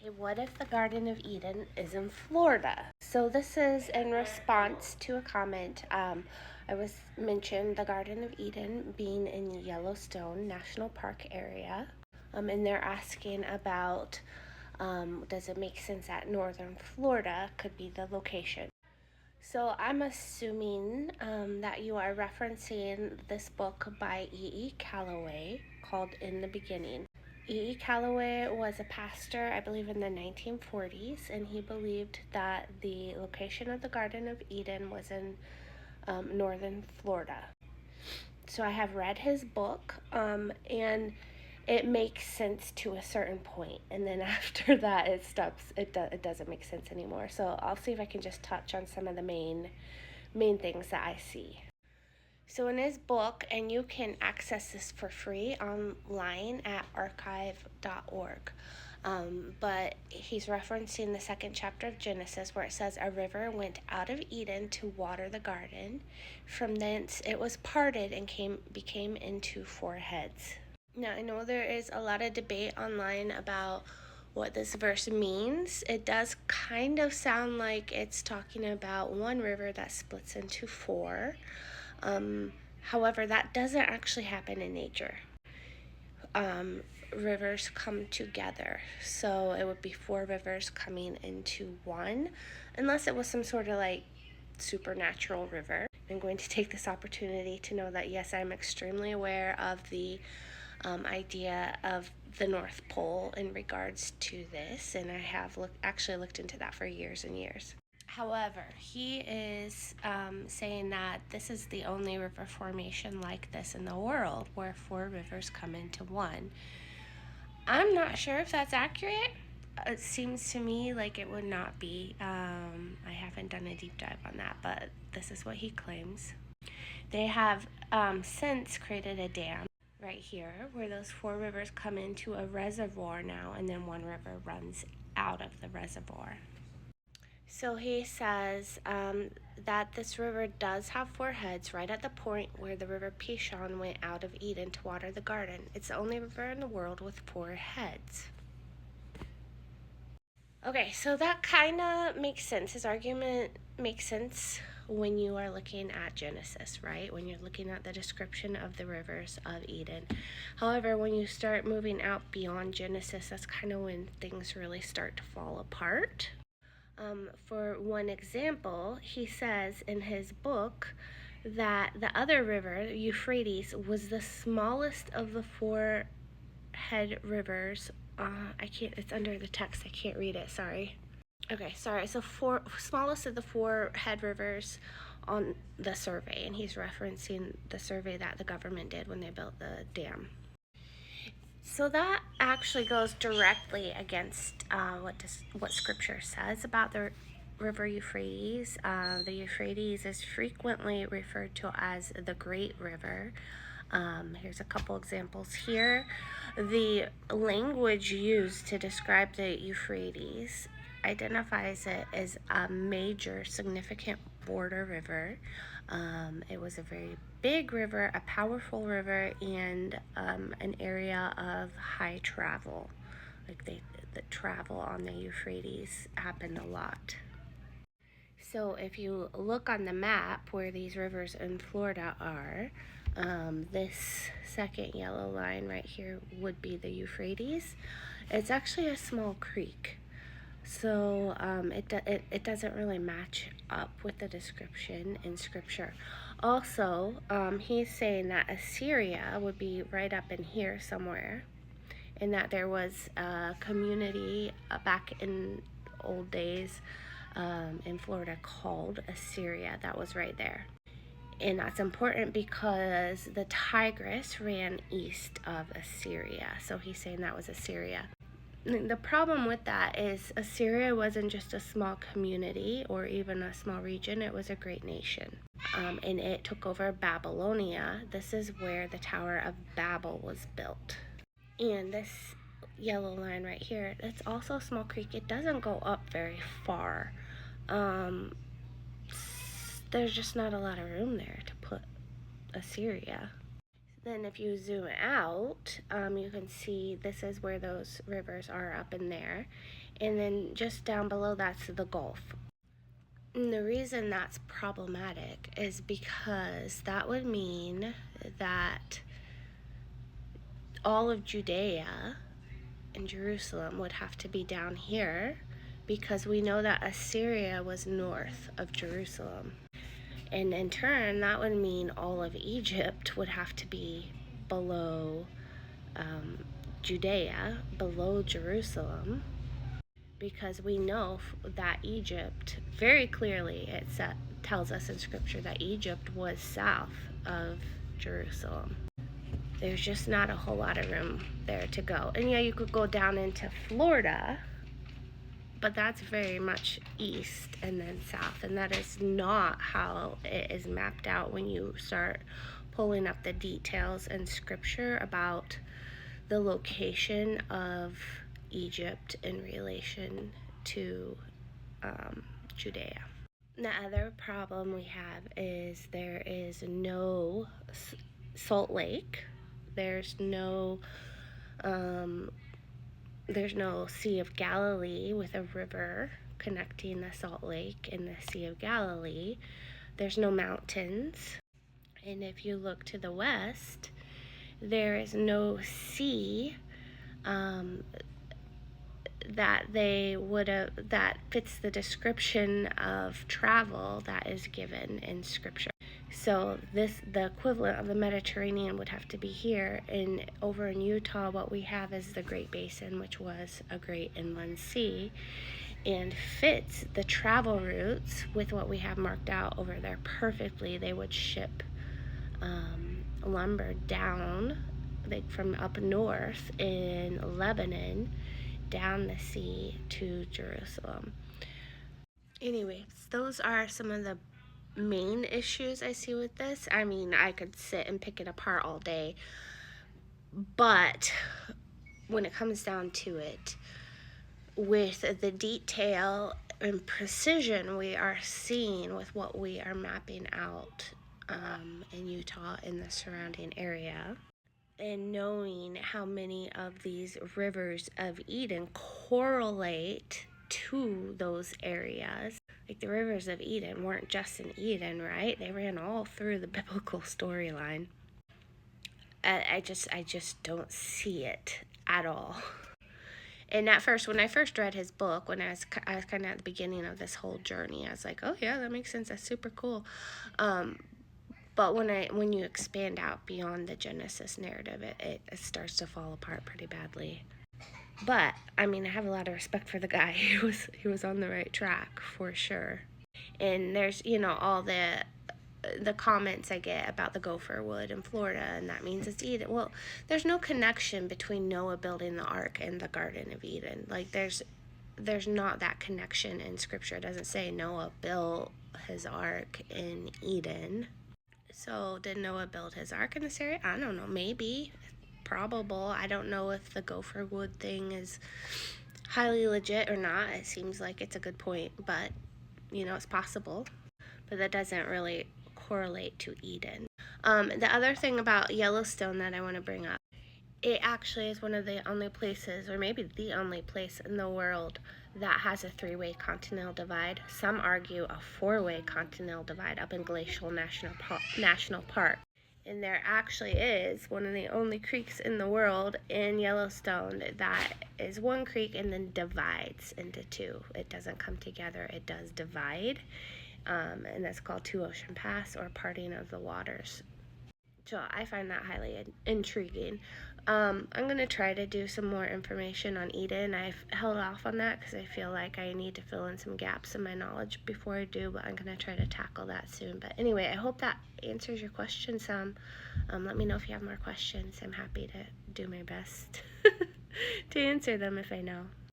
Okay, what if the Garden of Eden is in Florida? So this is in response to a comment. I was mentioned the Garden of Eden being in Yellowstone National Park area, and they're asking about does it make sense that northern Florida could be the location? So I'm assuming that you are referencing this book by E.E. Calloway called In the Beginning. E.E. Calloway was a pastor, I believe, in the 1940s, and he believed that the location of the Garden of Eden was in northern Florida. So I have read his book, and it makes sense to a certain point, and then after that it stops. It doesn't make sense anymore. So I'll see if I can just touch on some of the main things that I see. So in his book, and you can access this for free online at archive.org. But he's referencing the second chapter of Genesis where it says, "A river went out of Eden to water the garden. From thence it was parted and became into four heads." Now, I know there is a lot of debate online about what this verse means. It does kind of sound like it's talking about one river that splits into four. However, that doesn't actually happen in nature. Rivers come together, so it would be four rivers coming into one, unless it was some sort of like supernatural river. I'm going to take this opportunity to know that yes, I'm extremely aware of the idea of the North Pole in regards to this, and I have actually looked into that for years and years. However, he is saying that this is the only river formation like this in the world where four rivers come into one. I'm not sure if that's accurate. It seems to me like it would not be. I haven't done a deep dive on that, but this is what he claims. They have since created a dam right here where those four rivers come into a reservoir now, and then one river runs out of the reservoir. So he says that this river does have four heads right at the point where the river Pishon went out of Eden to water the garden. It's the only river in the world with four heads. Okay, so that kind of makes sense. His argument makes sense when you are looking at Genesis, right? When you're looking at the description of the rivers of Eden. However, when you start moving out beyond Genesis, that's kind of when things really start to fall apart. For one example, he says in his book that the other river, Euphrates, was the smallest of the four head rivers. It's under the text, I can't read it, sorry. Okay, sorry, so smallest of the four head rivers on the survey, and he's referencing the survey that the government did when they built the dam. So that actually goes directly against what Scripture says about the river Euphrates. The Euphrates is frequently referred to as the Great River. Here's a couple examples here. The language used to describe the Euphrates identifies it as a major significant border river. It was a very big river, a powerful river, and an area of high travel. Like the travel on the Euphrates happened a lot. So if you look on the map where these rivers in Florida are, this second yellow line right here would be the Euphrates. It's actually a small creek. So it doesn't really match up with the description in Scripture. Also, he's saying that Assyria would be right up in here somewhere, and that there was a community back in old days in Florida called Assyria that was right there. And that's important because the Tigris ran east of Assyria. So he's saying that was Assyria. The problem with that is Assyria wasn't just a small community or even a small region, it was a great nation. And it took over Babylonia. This is where the Tower of Babel was built. And this yellow line right here, it's also a small creek. It doesn't go up very far. There's just not a lot of room there to put Assyria. Then if you zoom out, you can see this is where those rivers are up in there. And then just down below that's the Gulf. And the reason that's problematic is because that would mean that all of Judea and Jerusalem would have to be down here, because we know that Assyria was north of Jerusalem. And in turn, that would mean all of Egypt would have to be below Judea, below Jerusalem, because we know that Egypt, very clearly, tells us in Scripture that Egypt was south of Jerusalem. There's just not a whole lot of room there to go. And yeah, you could go down into Florida, but that's very much east and then south, and that is not how it is mapped out when you start pulling up the details in Scripture about the location of Egypt in relation to Judea. The other problem we have is there is no Salt Lake. There's no Sea of Galilee with a river connecting the Salt Lake and the Sea of Galilee. There's no mountains. And if you look to the west, there is no sea that fits the description of travel that is given in Scripture. So the equivalent of the Mediterranean would have to be here, and over in Utah what we have is the Great Basin, which was a great inland sea, and fits the travel routes with what we have marked out over there perfectly. They would ship lumber down, like from up north in Lebanon, down the sea to Jerusalem. Anyways, those are some of the main issues I see with this. I mean, I could sit and pick it apart all day, but when it comes down to it, with the detail and precision we are seeing with what we are mapping out in Utah and the surrounding area, and knowing how many of these rivers of Eden correlate to those areas. Like the rivers of Eden weren't just in Eden, right? They ran all through the biblical storyline. I just don't see it at all. And at first, when I first read his book, when I was kind of at the beginning of this whole journey, I was like, oh yeah, that makes sense. That's super cool. But when you expand out beyond the Genesis narrative, it starts to fall apart pretty badly. But I mean, I have a lot of respect for the guy. He was on the right track for sure. And there's all the comments I get about the gopher wood in Florida, and that means it's Eden. Well, there's no connection between Noah building the ark and the Garden of Eden. Like there's not that connection in Scripture. It doesn't say Noah built his ark in Eden. So did Noah build his ark in this area? I don't know. Maybe. Probable. I don't know if the gopher wood thing is highly legit or not. It seems like it's a good point, but it's possible. But that doesn't really correlate to Eden. The other thing about Yellowstone that I want to bring up, it actually is one of the only places, or maybe the only place in the world that has a 3-way continental divide. Some argue a 4-way continental divide up in Glacial National Park. And there actually is one of the only creeks in the world in Yellowstone that is one creek and then divides into two. It doesn't come together, it does divide. And that's called Two Ocean Pass, or Parting of the Waters. So I find that highly intriguing. I'm going to try to do some more information on Eden. I've held off on that because I feel like I need to fill in some gaps in my knowledge before I do, but I'm going to try to tackle that soon. But anyway, I hope that answers your question some. Let me know if you have more questions. I'm happy to do my best to answer them if I know.